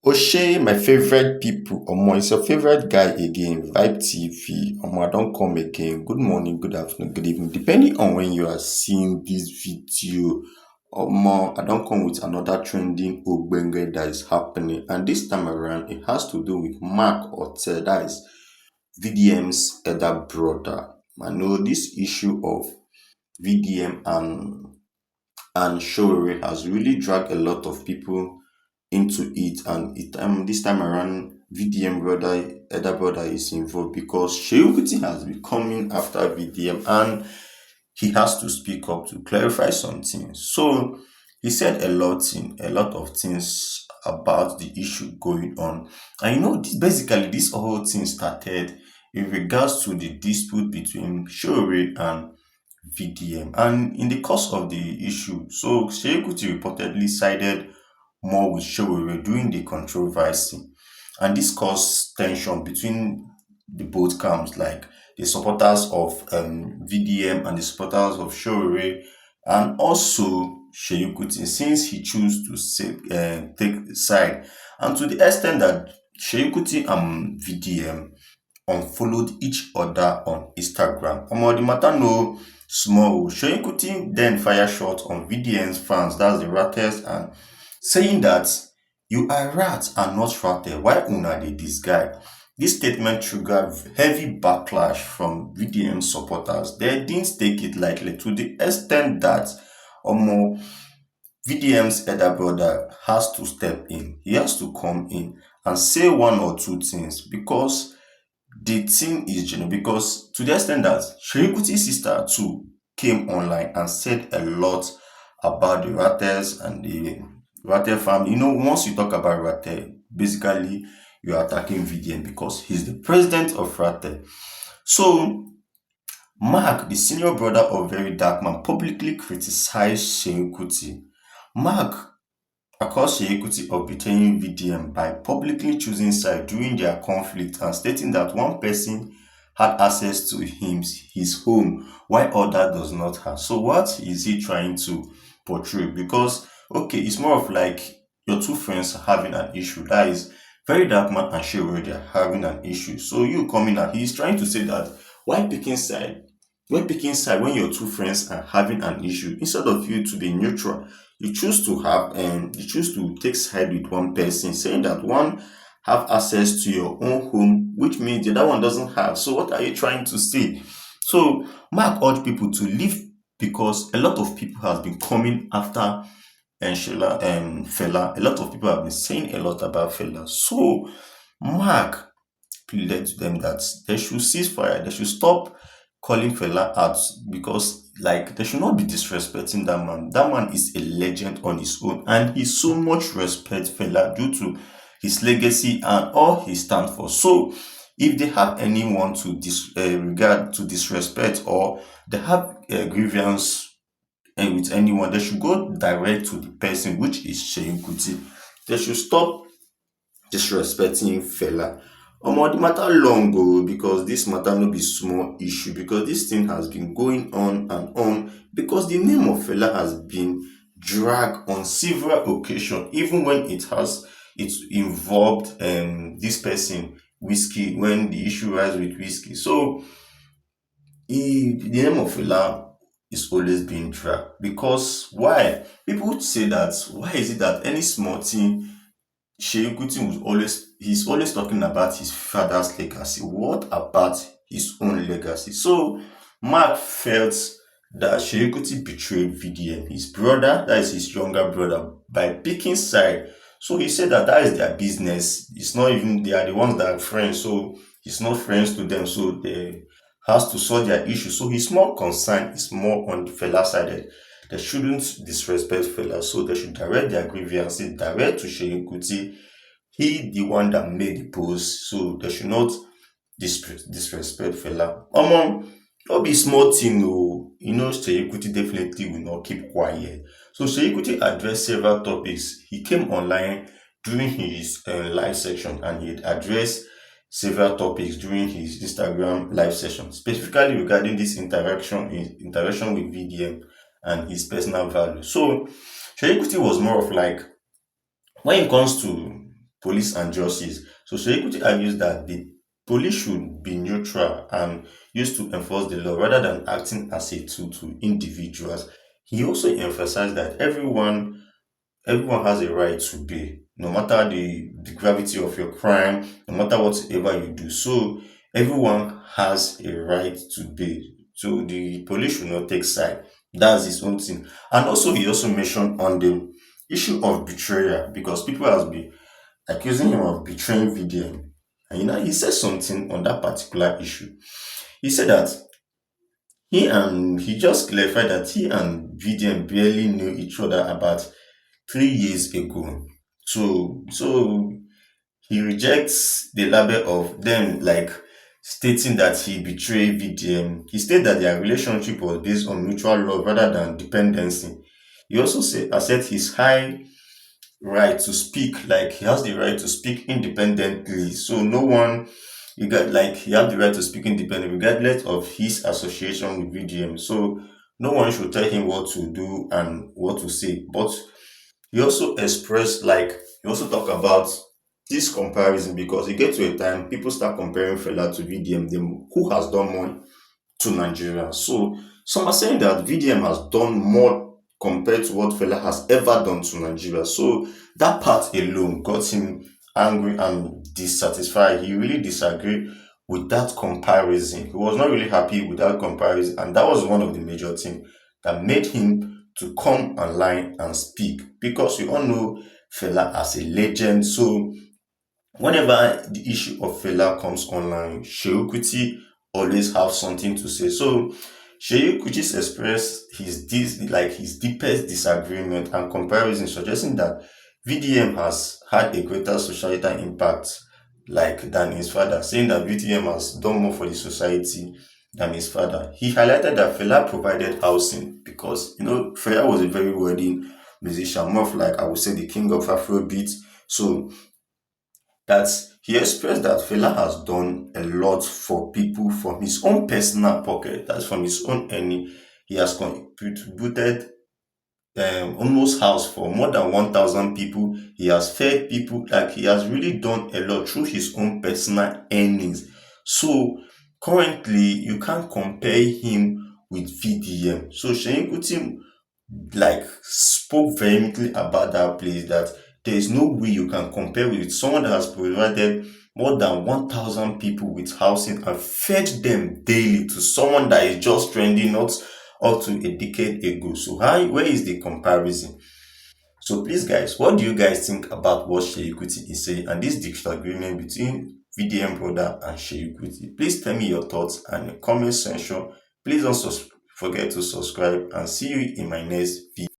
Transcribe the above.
O'Shea, my favorite people. Omo, it's your favorite guy again. Vibe TV. Omo, I don't come again. Good morning, good afternoon, good evening. Depending on when you are seeing this video, Omo, I don't come with another trending ogbenge that is happening. And this time around, it has to do with Mark Otel, that is VDM's elder brother. I know this issue of VDM and Sowore has really dragged a lot of people into it, and this time around VDM brother elder brother is involved because Seun Kuti has been coming after VDM and he has to speak up to clarify something. So he said a lot of things about the issue going on. And basically this whole thing started in regards to the dispute between Sowore and VDM. And in the course of the issue, so Seun Kuti reportedly sided more with Sewore during the controversy. And this caused tension between the both camps, like the supporters of VDM and the supporters of Sewore, and also Seun Kuti, since he chose to take side. And to the extent that Seun Kuti and VDM unfollowed each other on Instagram. The matter no small. Seun Kuti then fire shot on VDN's fans, that's the raters, and saying that you are rat and not ratel. Why una dey this guy? This statement triggered heavy backlash from VDM supporters. They didn't take it lightly to the extent that VDM's elder brother has to step in. He has to come in and say one or two things because the thing is because to the extent that Seun Kuti's sister too came online and said a lot about the Ratels and the Ratel family. Once you talk about Ratel, basically you are attacking VDN because he's the president of Ratel. So Mark, the senior brother of Very Dark Man, publicly criticized Seun Kuti. Mark accused Seun Kuti of betraying VDM by publicly choosing side during their conflict and stating that one person had access to his home while other does not have. So what is he trying to portray? Because okay, it's more of like your two friends having an issue. That is Very Dark Man and Sewore, they are having an issue. So you coming out, he's trying to say that why picking side? When picking side when your two friends are having an issue, instead of you to be neutral, you choose to take side with one person, saying that one have access to your own home, which means the other one doesn't have. So what are you trying to say? So Mark urged people to leave because a lot of people has been coming after and Sheila and Fela. A lot of people have been saying a lot about Fela. So Mark pleaded to them that they should cease fire, they should stop calling Fela out because they should not be disrespecting that man. That man is a legend on his own, and he so much respect Fela due to his legacy and all he stands for. So if they have anyone to regard to disrespect, or they have a grievance with anyone, they should go direct to the person, which is Seun Kuti. They should stop disrespecting Fela. The matter long go because this matter no be small issue, because this thing has been going on and on, because the name of Fela has been dragged on several occasions, even when it's involved this person Whiskey, when the issue rise with Whiskey. So the name of Fela is always being dragged because why? People say that why is it that any small thing Seun Kuti he's always talking about his father's legacy. What about his own legacy? So Mark felt that Seun Kuti betrayed VDM, his brother, that is his younger brother, by picking side. So he said that is their business. It's not even they are the ones that are friends, so he's not friends to them. So they has to solve their issue. So his more concern is more on the Fela side. They shouldn't disrespect Fela, so they should direct their grievances direct to Seun Kuti. He the one that made the post, so they should not disrespect Fela. No be small thing o. Seun Kuti definitely will not keep quiet. So Seun Kuti addressed several topics. He came online during his live section and he addressed several topics during his Instagram live session, specifically regarding this interaction with VDM and his personal value. So Seun Kuti was more of like, when it comes to police and justice. So Seun Kuti argues that the police should be neutral and used to enforce the law rather than acting as a tool to individuals. He also emphasized that everyone has a right to bail, no matter the gravity of your crime, no matter whatever you do. So everyone has a right to bail. So the police should not take side. That's his own thing. And also he also mentioned on the issue of betrayal because people has been accusing him of betraying VDM. And he said something on that particular issue. He said that he just clarified that he and VDM barely knew each other about 3 years ago. So he rejects the label of them like stating that he betrayed VDM. He stated that their relationship was based on mutual love rather than dependency. He also asserted his high right to speak, like he has the right to speak independently. So no one you got like he have the right to speak independently regardless of his association with VDM. So no one should tell him what to do and what to say. But he also expressed like he also talk about this comparison because you get to a time people start comparing fela to VDM, them who has done more to Nigeria. So some are saying that VDM has done more compared to what fela has ever done to Nigeria. So that part alone got him angry and dissatisfied. He really disagreed with that comparison. He was not really happy with that comparison, and that was one of the major things that made him to come online and speak because we all know fela as a legend. So whenever the issue of fela comes online, Seun Kuti always have something to say. So Seun Kuti expressed his deepest disagreement and comparison, suggesting that VDM has had a greater societal impact than his father, saying that VDM has done more for the society than his father. He highlighted that Fela provided housing because Fela was a very worthy musician, more of like I would say the king of Afrobeat. So that he expressed that Fela has done a lot for people from his own personal pocket, that's from his own earning. He has contributed almost house for more than 1,000 people. He has fed people, like he has really done a lot through his own personal earnings. So currently, you can't compare him with VDM. So Seun Kuti spoke vehemently about that place that there is no way you can compare with someone that has provided more than 1,000 people with housing and fed them daily to someone that is just trending not up to a decade ago. So where is the comparison? So please guys, what do you guys think about what Seun Kuti is saying and this disagreement between VDM brother and Seun Kuti? Please tell me your thoughts and the comment section. Please don't forget to subscribe and see you in my next video.